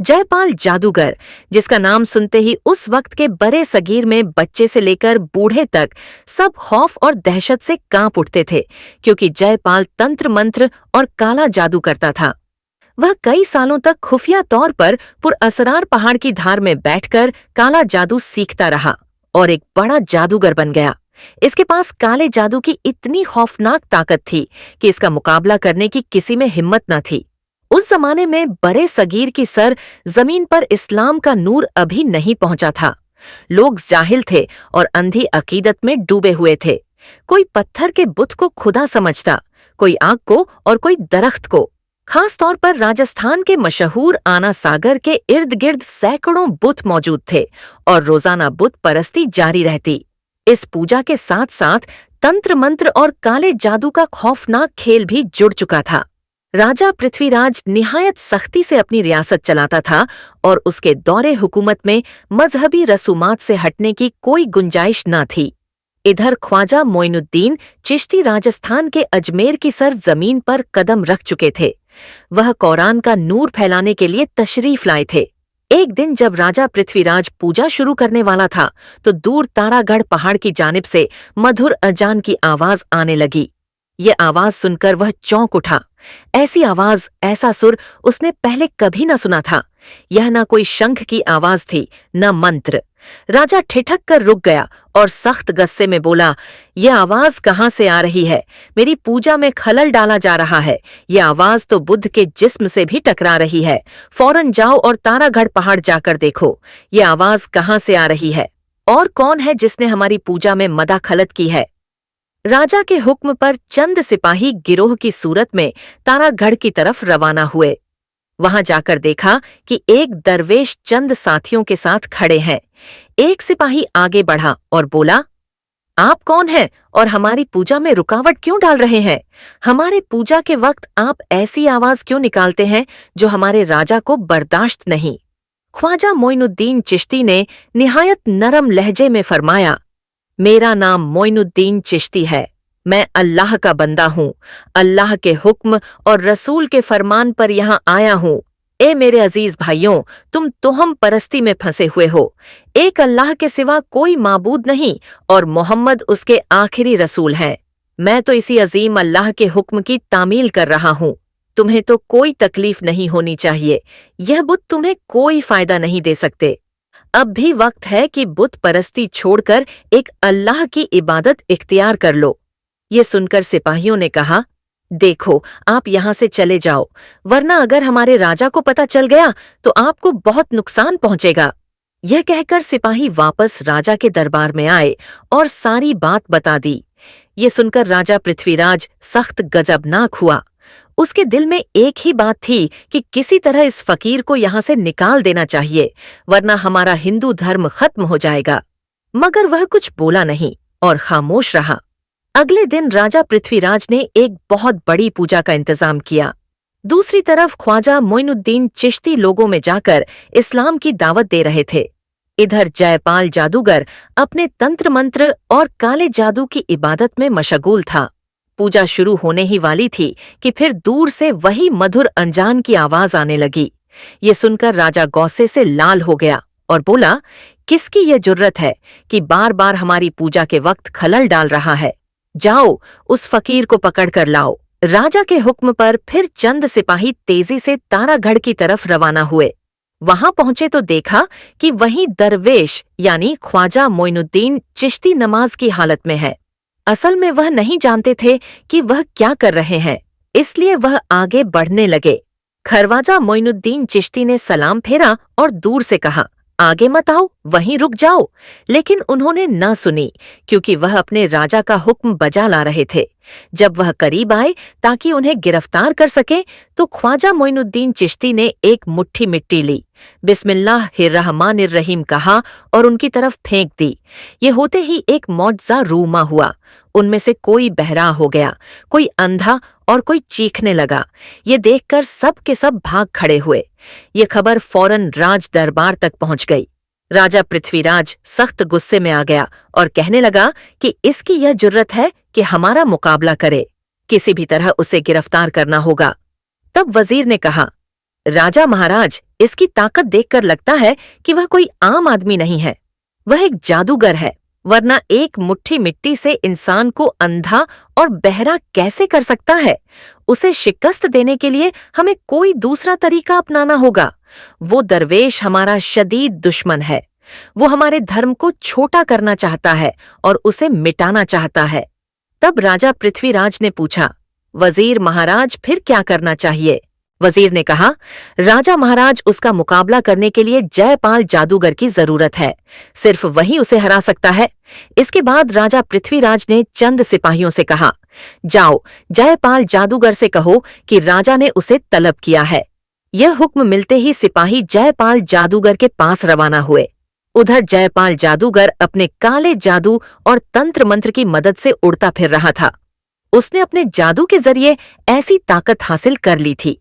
जयपाल जादूगर, जिसका नाम सुनते ही उस वक्त के बड़े सगीर में बच्चे से लेकर बूढ़े तक सब खौफ और दहशत से कांप उठते थे, क्योंकि जयपाल तंत्र मंत्र और काला जादू करता था। वह कई सालों तक खुफिया तौर पर पुरअसरार पहाड़ की धार में बैठकर काला जादू सीखता रहा और एक बड़ा जादूगर बन गया। इसके पास काले जादू की इतनी खौफनाक ताकत थी कि इसका मुकाबला करने की किसी में हिम्मत न थी। उस जमाने में बड़े सगीर की सर जमीन पर इस्लाम का नूर अभी नहीं पहुंचा था। लोग जाहिल थे और अंधी अकीदत में डूबे हुए थे। कोई पत्थर के बुत को खुदा समझता, कोई आग को और कोई दरख्त को। खास तौर पर राजस्थान के मशहूर आना सागर के इर्द गिर्द सैकड़ों बुत मौजूद थे और रोजाना बुत परस्ती जारी रहती। इस पूजा के साथ साथ तंत्र मंत्र और काले जादू का खौफनाक खेल भी जुड़ चुका था। राजा पृथ्वीराज निहायत सख्ती से अपनी रियासत चलाता था और उसके दौरे हुकूमत में मजहबी रसूमात से हटने की कोई गुंजाइश न थी। इधर ख्वाजा मोइनुद्दीन चिश्ती राजस्थान के अजमेर की सर जमीन पर कदम रख चुके थे। वह कुरान का नूर फैलाने के लिए तशरीफ लाए थे। एक दिन जब राजा पृथ्वीराज पूजा शुरू करने वाला था तो दूर तारागढ़ पहाड़ की जानिब से मधुर अजान की आवाज आने लगी। ये आवाज सुनकर वह चौंक उठा। ऐसी आवाज, ऐसा सुर उसने पहले कभी न सुना था। यह न कोई शंख की आवाज थी, न मंत्र। राजा ठिठक कर रुक गया और सख्त गुस्से में बोला, यह आवाज कहाँ से आ रही है? मेरी पूजा में खलल डाला जा रहा है। यह आवाज तो बुद्ध के जिस्म से भी टकरा रही है। फौरन जाओ और तारागढ़ पहाड़ जाकर देखो, यह आवाज कहाँ से आ रही है और कौन है जिसने हमारी पूजा में मदाखलत की है। राजा के हुक्म पर चंद सिपाही गिरोह की सूरत में तारागढ़ की तरफ रवाना हुए। वहां जाकर देखा कि एक दरवेश चंद साथियों के साथ खड़े हैं। एक सिपाही आगे बढ़ा और बोला, आप कौन हैं और हमारी पूजा में रुकावट क्यों डाल रहे हैं? हमारे पूजा के वक्त आप ऐसी आवाज क्यों निकालते हैं जो हमारे राजा को बर्दाश्त नहीं? ख्वाजा मोइनुद्दीन चिश्ती ने निहायत नरम लहजे में फरमाया, मेरा नाम मोइनुद्दीन चिश्ती है। मैं अल्लाह का बंदा हूँ। अल्लाह के हुक्म और रसूल के फरमान पर यहाँ आया हूँ। ए मेरे अजीज भाइयों, तुम तोहम परस्ती में फंसे हुए हो। एक अल्लाह के सिवा कोई माबूद नहीं और मोहम्मद उसके आखिरी रसूल हैं। मैं तो इसी अजीम अल्लाह के हुक्म की तामील कर रहा हूँ। तुम्हें तो कोई तकलीफ नहीं होनी चाहिए। यह बुत तुम्हें कोई फायदा नहीं दे सकते। अब भी वक्त है कि बुत परस्ती छोड़कर एक अल्लाह की इबादत इख्तियार कर लो। ये सुनकर सिपाहियों ने कहा, देखो आप यहाँ से चले जाओ, वरना अगर हमारे राजा को पता चल गया तो आपको बहुत नुकसान पहुंचेगा। यह कहकर सिपाही वापस राजा के दरबार में आए और सारी बात बता दी। ये सुनकर राजा पृथ्वीराज सख्त गजबनाक हुआ। उसके दिल में एक ही बात थी कि किसी तरह इस फकीर को यहाँ से निकाल देना चाहिए, वरना हमारा हिंदू धर्म खत्म हो जाएगा। मगर वह कुछ बोला नहीं और खामोश रहा। अगले दिन राजा पृथ्वीराज ने एक बहुत बड़ी पूजा का इंतजाम किया। दूसरी तरफ ख्वाजा मोइनुद्दीन चिश्ती लोगों में जाकर इस्लाम की दावत दे रहे थे। इधर जयपाल जादूगर अपने तंत्र मंत्र और काले जादू की इबादत में मशगूल था। पूजा शुरू होने ही वाली थी कि फिर दूर से वही मधुर अंजान की आवाज आने लगी। ये सुनकर राजा गौसे से लाल हो गया और बोला, किसकी ये जुर्रत है कि बार बार हमारी पूजा के वक्त खलल डाल रहा है? जाओ उस फकीर को पकड़ कर लाओ। राजा के हुक्म पर फिर चंद सिपाही तेजी से तारागढ़ की तरफ रवाना हुए। वहां पहुंचे तो देखा कि वहीं दरवेश यानी ख्वाजा मोइनुद्दीन चिश्ती नमाज की हालत में है। असल में वह नहीं जानते थे कि वह क्या कर रहे हैं, इसलिए वह आगे बढ़ने लगे। खरवाजा मोइनुद्दीन चिश्ती ने सलाम फेरा और दूर से कहा, आगे मत आओ, वहीं रुक जाओ। लेकिन उन्होंने न सुनी, क्योंकि वह अपने राजा का हुक्म बजा ला रहे थे। जब वह करीब आए ताकि उन्हें गिरफ्तार कर सके तो ख्वाजा मोइनुद्दीन चिश्ती ने एक मुट्ठी मिट्टी ली, बिस्मिल्लाहिर्रहमानिर्रहीम कहा और उनकी तरफ फेंक दी। ये होते ही एक मौजज़ा रूमा हुआ। उनमें से कोई बहरा हो गया, कोई अंधा और कोई चीखने लगा। ये देखकर सब के सब भाग खड़े हुए। ये खबर फौरन राज दरबार तक पहुंच गई। राजा पृथ्वीराज सख्त गुस्से में आ गया और कहने लगा कि इसकी यह जुर्रत है कि हमारा मुकाबला करे, किसी भी तरह उसे गिरफ्तार करना होगा। तब वजीर ने कहा, राजा महाराज, इसकी ताकत देखकर लगता है कि वह कोई आम आदमी नहीं है। वह एक जादूगर है, वरना एक मुट्ठी मिट्टी से इंसान को अंधा और बहरा कैसे कर सकता है? उसे शिकस्त देने के लिए हमें कोई दूसरा तरीका अपनाना होगा। वो दरवेश हमारा शदीद दुश्मन है। वो हमारे धर्म को छोटा करना चाहता है और उसे मिटाना चाहता है। तब राजा पृथ्वीराज ने पूछा, वजीर महाराज, फिर क्या करना चाहिए? वजीर ने कहा, राजा महाराज, उसका मुकाबला करने के लिए जयपाल जादूगर की जरूरत है। सिर्फ वही उसे हरा सकता है। इसके बाद राजा पृथ्वीराज ने चंद सिपाहियों से कहा, जाओ जयपाल जादूगर से कहो कि राजा ने उसे तलब किया है। यह हुक्म मिलते ही सिपाही जयपाल जादूगर के पास रवाना हुए। उधर जयपाल जादूगर अपने काले जादू और तंत्र मंत्र की मदद से उड़ता फिर रहा था। उसने अपने जादू के जरिए ऐसी ताकत हासिल कर ली थी।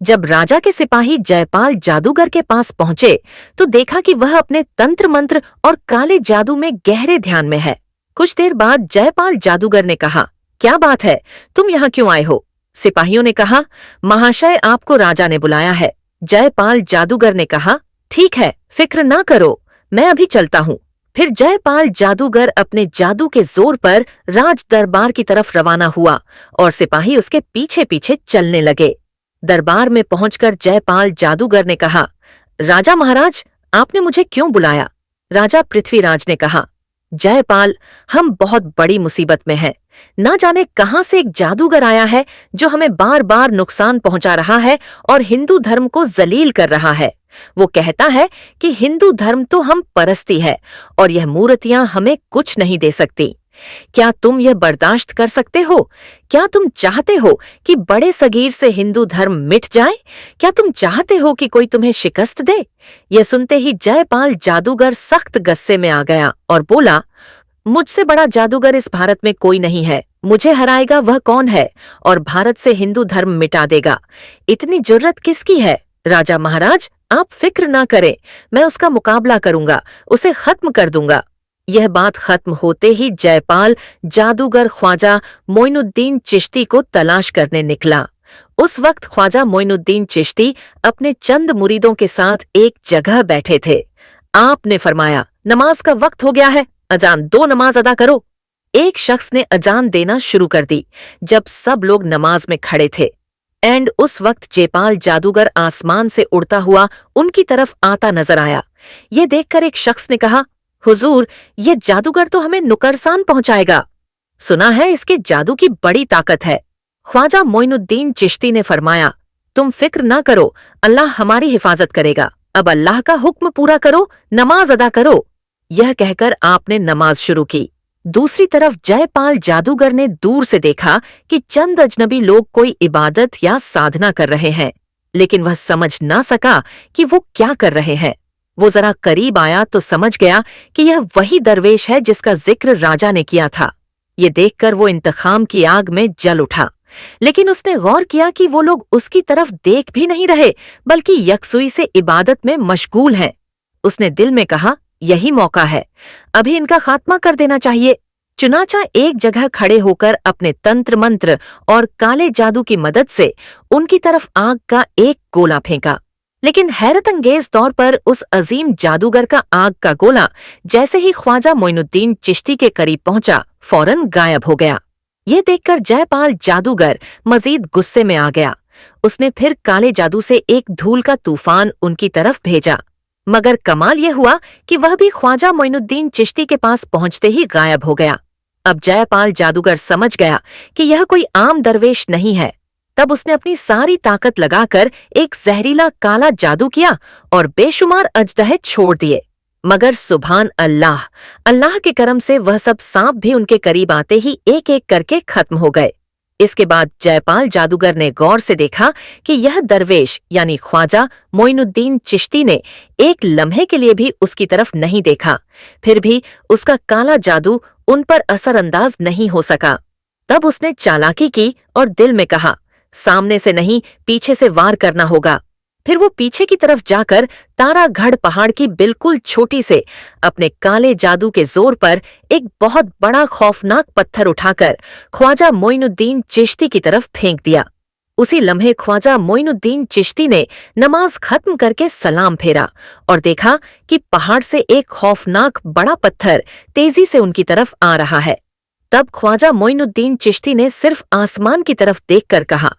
जब राजा के सिपाही जयपाल जादूगर के पास पहुंचे तो देखा कि वह अपने तंत्र मंत्र और काले जादू में गहरे ध्यान में है। कुछ देर बाद जयपाल जादूगर ने कहा, क्या बात है, तुम यहाँ क्यों आए हो? सिपाहियों ने कहा, महाशय, आपको राजा ने बुलाया है। जयपाल जादूगर ने कहा, ठीक है, फिक्र ना करो, मैं अभी चलता हूँ। फिर जयपाल जादूगर अपने जादू के जोर पर राज दरबार की तरफ रवाना हुआ और सिपाही उसके पीछे पीछे चलने लगे। दरबार में पहुंचकर जयपाल जादूगर ने कहा, राजा महाराज, आपने मुझे क्यों बुलाया? राजा पृथ्वीराज ने कहा, जयपाल, हम बहुत बड़ी मुसीबत में हैं। ना जाने कहां से एक जादूगर आया है जो हमें बार बार नुकसान पहुंचा रहा है और हिंदू धर्म को जलील कर रहा है। वो कहता है कि हिंदू धर्म तो हम परस्ती है और यह मूर्तियां हमें कुछ नहीं दे सकती। क्या तुम यह बर्दाश्त कर सकते हो? क्या तुम चाहते हो कि बड़े सगीर से हिंदू धर्म मिट जाए? क्या तुम चाहते हो कि कोई तुम्हें शिकस्त दे? यह सुनते ही जयपाल जादूगर सख्त गुस्से में आ गया और बोला, मुझसे बड़ा जादूगर इस भारत में कोई नहीं है। मुझे हराएगा वह कौन है और भारत से हिंदू धर्म मिटा देगा? इतनी जुर्रत किसकी है? राजा महाराज, आप फिक्र ना करें, मैं उसका मुकाबला करूंगा, उसे खत्म कर दूंगा। यह बात खत्म होते ही जयपाल जादूगर ख्वाजा मोइनुद्दीन चिश्ती को तलाश करने निकला। उस वक्त ख्वाजा मोइनुद्दीन चिश्ती अपने चंद मुरीदों के साथ एक जगह बैठे थे। आपने फरमाया, नमाज का वक्त हो गया है, अजान दो, नमाज अदा करो। एक शख्स ने अजान देना शुरू कर दी जब सब लोग नमाज में खड़े थे। एंड उस वक्त जयपाल जादूगर आसमान से उड़ता हुआ उनकी तरफ आता नजर आया। ये देखकर एक शख्स ने कहा, हुजूर, ये जादूगर तो हमें नुकसान पहुंचाएगा। सुना है इसके जादू की बड़ी ताकत है। ख्वाजा मोइनुद्दीन चिश्ती ने फरमाया, तुम फिक्र ना करो, अल्लाह हमारी हिफाजत करेगा। अब अल्लाह का हुक्म पूरा करो, नमाज अदा करो। यह कहकर आपने नमाज शुरू की। दूसरी तरफ जयपाल जादूगर ने दूर से देखा कि चंद अजनबी लोग कोई इबादत या साधना कर रहे हैं, लेकिन वह समझ ना सका कि वो क्या कर रहे हैं। वो जरा करीब आया तो समझ गया कि यह वही दरवेश है जिसका जिक्र राजा ने किया था। ये देखकर वो इंतखाम की आग में जल उठा, लेकिन उसने गौर किया कि वो लोग उसकी तरफ देख भी नहीं रहे, बल्कि यकसुई से इबादत में मशगूल हैं। उसने दिल में कहा, यही मौका है, अभी इनका खात्मा कर देना चाहिए। चुनाचा एक जगह खड़े होकर अपने तंत्र मंत्र और काले जादू की मदद से उनकी तरफ आग का एक गोला फेंका, लेकिन हैरत अंगेज तौर पर उस अजीम जादूगर का आग का गोला जैसे ही ख्वाजा मोइनुद्दीन चिश्ती के करीब पहुंचा, फौरन गायब हो गया। ये देखकर जयपाल जादूगर मजीद गुस्से में आ गया। उसने फिर काले जादू से एक धूल का तूफान उनकी तरफ भेजा, मगर कमाल यह हुआ कि वह भी ख्वाजा मोइनुद्दीन चिश्ती के पास पहुंचते ही गायब हो गया। अब जयपाल जादूगर समझ गया कि यह कोई आम दरवेश नहीं है। तब उसने अपनी सारी ताकत लगाकर एक जहरीला काला जादू किया और बेशुमार अजदहे छोड़ दिए, मगर सुभान अल्लाह, अल्लाह के करम से वह सब सांप भी उनके करीब आते ही एक एक करके खत्म हो गए। इसके बाद जयपाल जादूगर ने गौर से देखा कि यह दरवेश यानी ख्वाजा मोइनुद्दीन चिश्ती ने एक लम्हे के लिए भी उसकी तरफ नहीं देखा, फिर भी उसका काला जादू उन पर असरअंदाज नहीं हो सका। तब उसने चालाकी की और दिल में कहा, सामने से नहीं, पीछे से वार करना होगा। फिर वो पीछे की तरफ जाकर तारागढ़ पहाड़ की बिल्कुल छोटी से अपने काले जादू के जोर पर एक बहुत बड़ा खौफनाक पत्थर उठाकर ख्वाजा मोइनुद्दीन चिश्ती की तरफ फेंक दिया। उसी लम्हे ख्वाजा मोइनुद्दीन चिश्ती ने नमाज खत्म करके सलाम फेरा और देखा कि पहाड़ से एक खौफनाक बड़ा पत्थर तेजी से उनकी तरफ आ रहा है। तब ख्वाजा मोइनुद्दीन चिश्ती ने सिर्फ आसमान की तरफ देखकर कहा,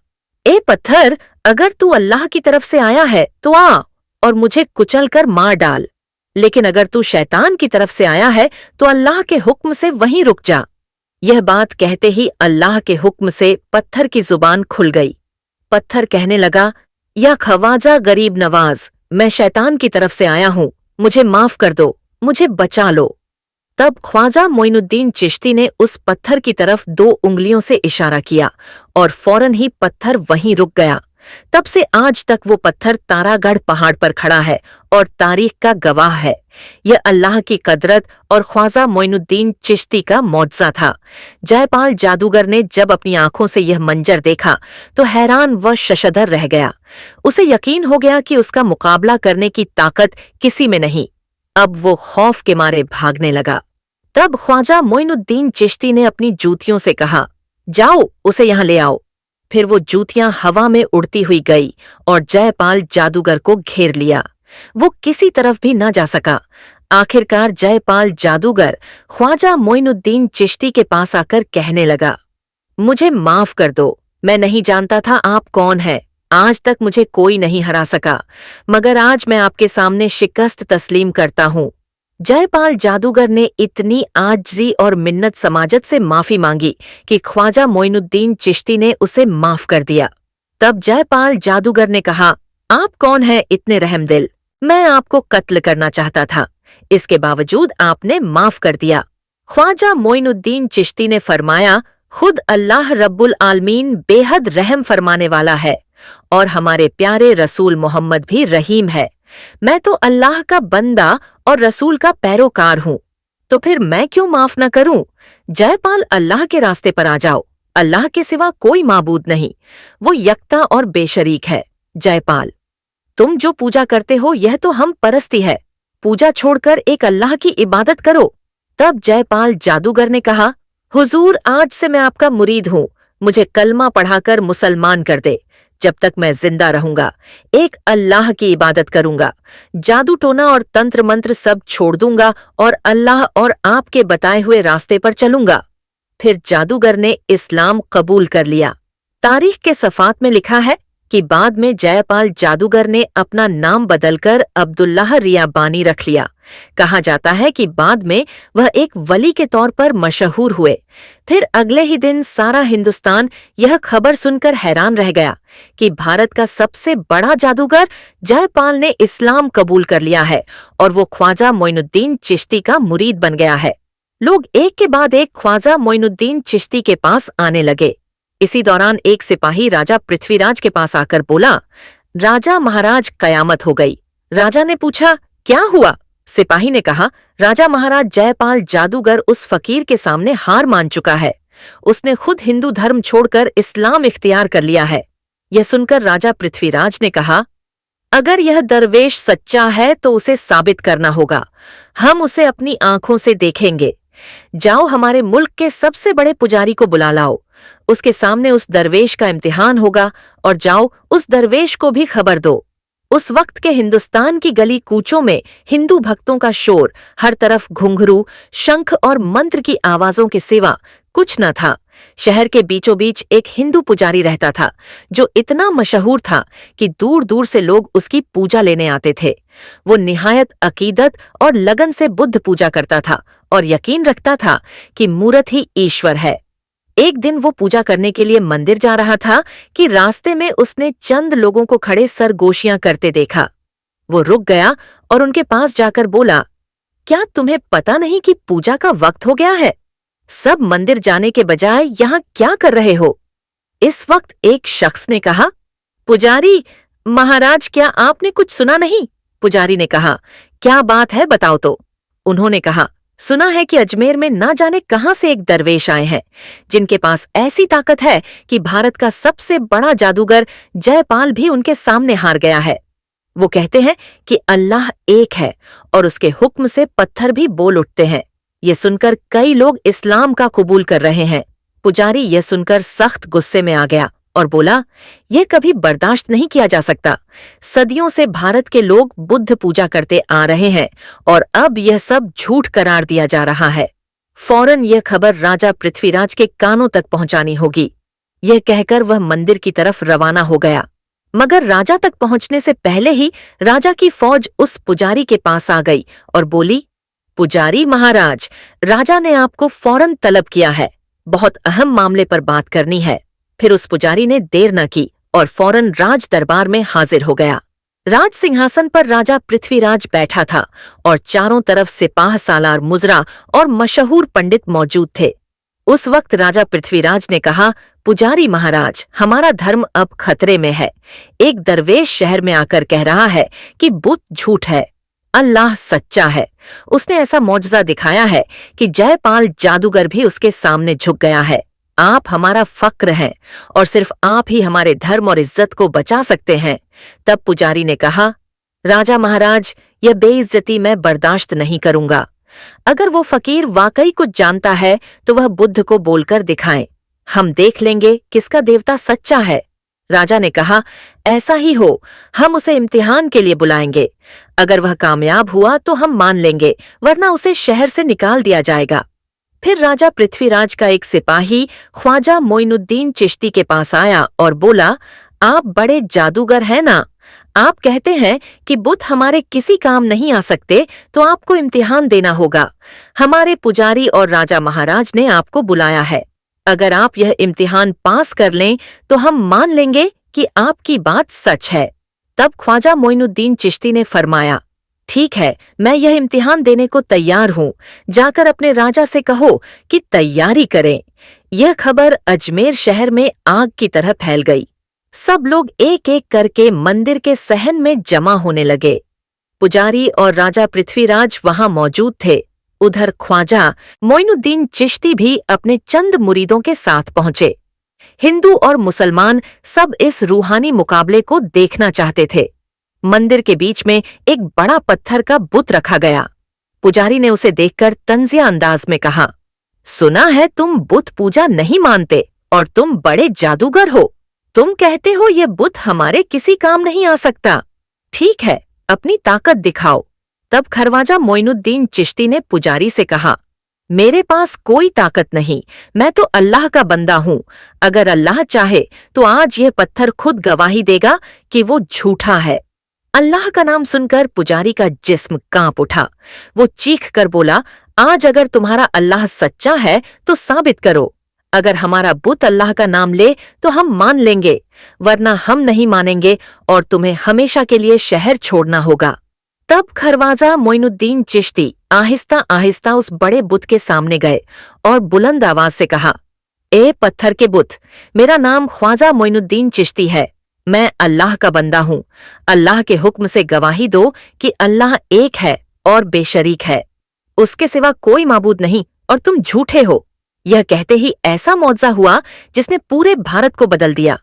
ए पत्थर, अगर तू अल्लाह की तरफ से आया है तो आ और मुझे कुचल कर मार डाल, लेकिन अगर तू शैतान की तरफ से आया है तो अल्लाह के हुक्म से वहीं रुक जा। यह बात कहते ही अल्लाह के हुक्म से पत्थर की जुबान खुल गई। पत्थर कहने लगा, या ख्वाजा गरीब नवाज, मैं शैतान की तरफ से आया हूँ, मुझे माफ कर दो, मुझे बचा लो। तब ख्वाजा मोइनुद्दीन चिश्ती ने उस पत्थर की तरफ 2 उंगलियों से इशारा किया और फौरन ही पत्थर वहीं रुक गया। तब से आज तक वो पत्थर तारागढ़ पहाड़ पर खड़ा है और तारीख का गवाह है। यह अल्लाह की कदरत और ख्वाजा मोइनुद्दीन चिश्ती का मौजज़ा था। जयपाल जादूगर ने जब अपनी आंखों से यह मंजर देखा तो हैरान व शशदर रह गया। उसे यकीन हो गया कि उसका मुकाबला करने की ताकत किसी में नहीं। अब वो खौफ के मारे भागने लगा। तब ख्वाजा मोइनुद्दीन चिश्ती ने अपनी जूतियों से कहा, जाओ उसे यहाँ ले आओ। फिर वो जूतियां हवा में उड़ती हुई गई और जयपाल जादूगर को घेर लिया। वो किसी तरफ भी न जा सका। आखिरकार जयपाल जादूगर ख्वाजा मोइनुद्दीन चिश्ती के पास आकर कहने लगा, मुझे माफ कर दो, मैं नहीं जानता था आप कौन है। आज तक मुझे कोई नहीं हरा सका, मगर आज मैं आपके सामने शिकस्त तस्लीम करता हूँ। जयपाल जादूगर ने इतनी आजिज़ी और मिन्नत समाजत से माफी मांगी कि ख्वाजा मोइनुद्दीन चिश्ती ने उसे माफ कर दिया। तब जयपाल जादूगर ने कहा, आप कौन हैं इतने रहमदिल? मैं आपको कत्ल करना चाहता था, इसके बावजूद आपने माफ कर दिया। ख्वाजा मोइनुद्दीन चिश्ती ने फरमाया, खुद अल्लाह रब्बुल आलमीन बेहद रहम फरमाने वाला है और हमारे प्यारे रसूल मोहम्मद भी रहीम है। मैं तो अल्लाह का बंदा और रसूल का पैरोकार हूँ, तो फिर मैं क्यों माफ न करूं? जयपाल, अल्लाह के रास्ते पर आ जाओ। अल्लाह के सिवा कोई माबूद नहीं, वो यकता और बेशरीक है। जयपाल, तुम जो पूजा करते हो यह तो हम परस्ती है, पूजा छोड़कर एक अल्लाह की इबादत करो। तब जयपाल जादूगर ने कहा, हुजूर, आज से मैं आपका मुरीद हूँ, मुझे कलमा पढ़ाकर मुसलमान कर दे। जब तक मैं जिंदा रहूंगा एक अल्लाह की इबादत करूंगा, जादू टोना और तंत्र मंत्र सब छोड़ दूंगा और अल्लाह और आपके बताए हुए रास्ते पर चलूंगा। फिर जादूगर ने इस्लाम कबूल कर लिया। तारीख के सफ़ात में लिखा है कि बाद में जयपाल जादूगर ने अपना नाम बदलकर अब्दुल्लाह रियाबानी रख लिया। कहा जाता है कि बाद में वह एक वली के तौर पर मशहूर हुए। फिर अगले ही दिन सारा हिंदुस्तान यह खबर सुनकर हैरान रह गया कि भारत का सबसे बड़ा जादूगर जयपाल ने इस्लाम कबूल कर लिया है और वो ख्वाजा मोइनुद्दीन चिश्ती का मुरीद बन गया है। लोग एक के बाद एक ख्वाजा मोइनुद्दीन चिश्ती के पास आने लगे। इसी दौरान एक सिपाही राजा पृथ्वीराज के पास आकर बोला, राजा महाराज, कयामत हो गई। राजा ने पूछा, क्या हुआ? सिपाही ने कहा, राजा महाराज, जयपाल जादूगर उस फकीर के सामने हार मान चुका है। उसने खुद हिंदू धर्म छोड़कर इस्लाम इख्तियार कर लिया है। यह सुनकर राजा पृथ्वीराज ने कहा, अगर यह दरवेश सच्चा है तो उसे साबित करना होगा, हम उसे अपनी आंखों से देखेंगे। जाओ हमारे मुल्क के सबसे बड़े पुजारी को बुला लाओ, उसके सामने उस दरवेश का इम्तिहान होगा और जाओ उस दरवेश को भी खबर दो। उस वक्त के हिंदुस्तान की गली कूचों में हिंदू भक्तों का शोर, हर तरफ घुंघरू, शंख और मंत्र की आवाजों के सिवा कुछ न था। शहर के बीचों बीच एक हिंदू पुजारी रहता था जो इतना मशहूर था कि दूर दूर से लोग उसकी पूजा लेने आते थे। वो निहायत अकीदत और लगन से बुद्ध पूजा करता था और यकीन रखता था कि मूरत ही ईश्वर है। एक दिन वो पूजा करने के लिए मंदिर जा रहा था कि रास्ते में उसने चंद लोगों को खड़े सरगोशियां करते देखा। वो रुक गया और उनके पास जाकर बोला, क्या तुम्हें पता नहीं कि पूजा का वक्त हो गया है? सब मंदिर जाने के बजाय यहाँ क्या कर रहे हो? इस वक्त एक शख्स ने कहा, पुजारी महाराज, क्या आपने कुछ सुना नहीं? पुजारी ने कहा, क्या बात है, बताओ तो। उन्होंने कहा, सुना है कि अजमेर में ना जाने कहां से एक दरवेश आए हैं जिनके पास ऐसी ताकत है कि भारत का सबसे बड़ा जादूगर जयपाल भी उनके सामने हार गया है। वो कहते हैं कि अल्लाह एक है और उसके हुक्म से पत्थर भी बोल उठते हैं। ये सुनकर कई लोग इस्लाम का कबूल कर रहे हैं। पुजारी यह सुनकर सख्त गुस्से में आ गया और बोला, यह कभी बर्दाश्त नहीं किया जा सकता। सदियों से भारत के लोग बुद्ध पूजा करते आ रहे हैं और अब यह सब झूठ करार दिया जा रहा है। फौरन यह खबर राजा पृथ्वीराज के कानों तक पहुंचानी होगी। यह कहकर वह मंदिर की तरफ रवाना हो गया। मगर राजा तक पहुंचने से पहले ही राजा की फौज उस पुजारी के पास आ गई और बोली, पुजारी महाराज, राजा ने आपको फौरन तलब किया है, बहुत अहम मामले पर बात करनी है। फिर उस पुजारी ने देर न की और फौरन राज दरबार में हाजिर हो गया। राज सिंहासन पर राजा पृथ्वीराज बैठा था और चारों तरफ सिपाह सालार मुजरा और मशहूर पंडित मौजूद थे। उस वक्त राजा पृथ्वीराज ने कहा, पुजारी महाराज, हमारा धर्म अब खतरे में है। एक दरवेश शहर में आकर कह रहा है कि बुत झूठ है, अल्लाह सच्चा है। उसने ऐसा मौजज़ा दिखाया है कि जयपाल जादूगर भी उसके सामने झुक गया है। आप हमारा फक्र हैं और सिर्फ आप ही हमारे धर्म और इज्जत को बचा सकते हैं। तब पुजारी ने कहा, राजा महाराज, यह बेइज्जती मैं बर्दाश्त नहीं करूंगा। अगर वो फकीर वाकई कुछ जानता है तो वह बुद्ध को बोलकर दिखाएं, हम देख लेंगे किसका देवता सच्चा है। राजा ने कहा, ऐसा ही हो, हम उसे इम्तिहान के लिए बुलाएंगे। अगर वह कामयाब हुआ तो हम मान लेंगे, वरना उसे शहर से निकाल दिया जाएगा। फिर राजा पृथ्वीराज का एक सिपाही ख्वाजा मोइनुद्दीन चिश्ती के पास आया और बोला, आप बड़े जादूगर हैं ना? आप कहते हैं कि बुत हमारे किसी काम नहीं आ सकते, तो आपको इम्तिहान देना होगा। हमारे पुजारी और राजा महाराज ने आपको बुलाया है। अगर आप यह इम्तिहान पास कर लें तो हम मान लेंगे कि आपकी बात सच है। तब ख्वाजा मोइनुद्दीन चिश्ती ने फरमाया, ठीक है, मैं यह इम्तिहान देने को तैयार हूँ। जाकर अपने राजा से कहो कि तैयारी करें। यह खबर अजमेर शहर में आग की तरह फैल गई। सब लोग एक एक करके मंदिर के सहन में जमा होने लगे। पुजारी और राजा पृथ्वीराज वहां मौजूद थे। उधर ख्वाजा मोइनुद्दीन चिश्ती भी अपने चंद मुरीदों के साथ पहुंचे। हिंदू और मुसलमान सब इस रूहानी मुकाबले को देखना चाहते थे। मंदिर के बीच में एक बड़ा पत्थर का बुत रखा गया। पुजारी ने उसे देखकर तंजिया अंदाज में कहा, सुना है तुम बुत पूजा नहीं मानते और तुम बड़े जादूगर हो। तुम कहते हो ये बुत हमारे किसी काम नहीं आ सकता। ठीक है, अपनी ताकत दिखाओ। तब खरवाजा मोइनुद्दीन चिश्ती ने पुजारी से कहा, मेरे पास कोई ताकत नहीं, मैं तो अल्लाह का बंदा हूँ। अगर अल्लाह चाहे तो आज यह पत्थर खुद गवाही देगा कि वो झूठा है। अल्लाह का नाम सुनकर पुजारी का जिस्म कांप उठा। वो चीख कर बोला, आज अगर तुम्हारा अल्लाह सच्चा है तो साबित करो। अगर हमारा बुत अल्लाह का नाम ले तो हम मान लेंगे, वरना हम नहीं मानेंगे और तुम्हें हमेशा के लिए शहर छोड़ना होगा। तब खरवाजा मोइनुद्दीन चिश्ती आहिस्ता आहिस्ता उस बड़े बुत के सामने गए और बुलंद आवाज से कहा, ए पत्थर के बुत, मेरा नाम ख्वाजा मोइनुद्दीन चिश्ती है। मैं अल्लाह का बंदा हूँ। अल्लाह के हुक्म से गवाही दो कि अल्लाह एक है और बेशरीक है, उसके सिवा कोई माबूद नहीं और तुम झूठे हो। यह कहते ही ऐसा मौजज़ा हुआ जिसने पूरे भारत को बदल दिया।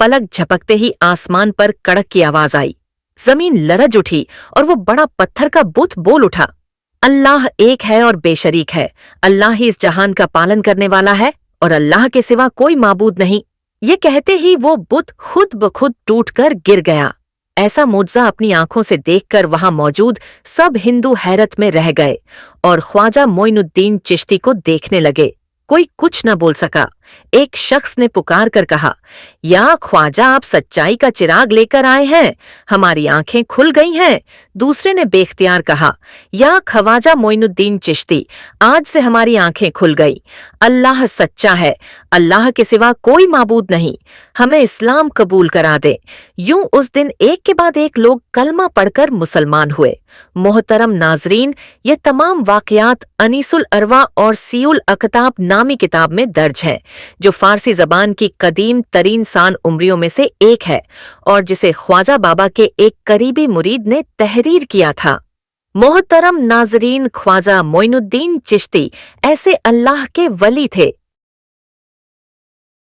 पलक झपकते ही आसमान पर कड़क की आवाज आई, जमीन लरज उठी और वो बड़ा पत्थर का बुत बोल उठा, अल्लाह एक है और बेशरीक है। अल्लाह ही इस जहान का पालन करने वाला है और अल्लाह के सिवा कोई माबूद नहीं। ये कहते ही वो बुत खुद ब खुद टूटकर गिर गया। ऐसा मुआजा अपनी आंखों से देखकर वहां मौजूद सब हिंदू हैरत में रह गए और ख्वाजा मोइनुद्दीन चिश्ती को देखने लगे। कोई कुछ न बोल सका। एक शख्स ने पुकार कर कहा, या ख्वाजा, आप सच्चाई का चिराग लेकर आए हैं, हमारी आंखें खुल गई हैं। दूसरे ने बेख्तियार कहा, या ख्वाजा मोइनुद्दीन चिश्ती, आज से हमारी आंखें खुल गई। अल्लाह सच्चा है, अल्लाह के सिवा कोई माबूद नहीं, हमें इस्लाम कबूल करा दे। यूं उस दिन एक के बाद एक लोग कलमा पढ़कर मुसलमान हुए। मोहतरम नाजरीन, ये तमाम वाक़यात अनीसुल अरवा और सीउल अकताब नामी किताब में दर्ज हैं, जो फारसी जबान की कदीम तरीन सान उम्रियों में से एक है और जिसे ख्वाजा बाबा के एक करीबी मुरीद ने तहरीर किया था। मोहतरम नाजरीन, ख्वाजा मोइनुद्दीन चिश्ती ऐसे अल्लाह के वली थे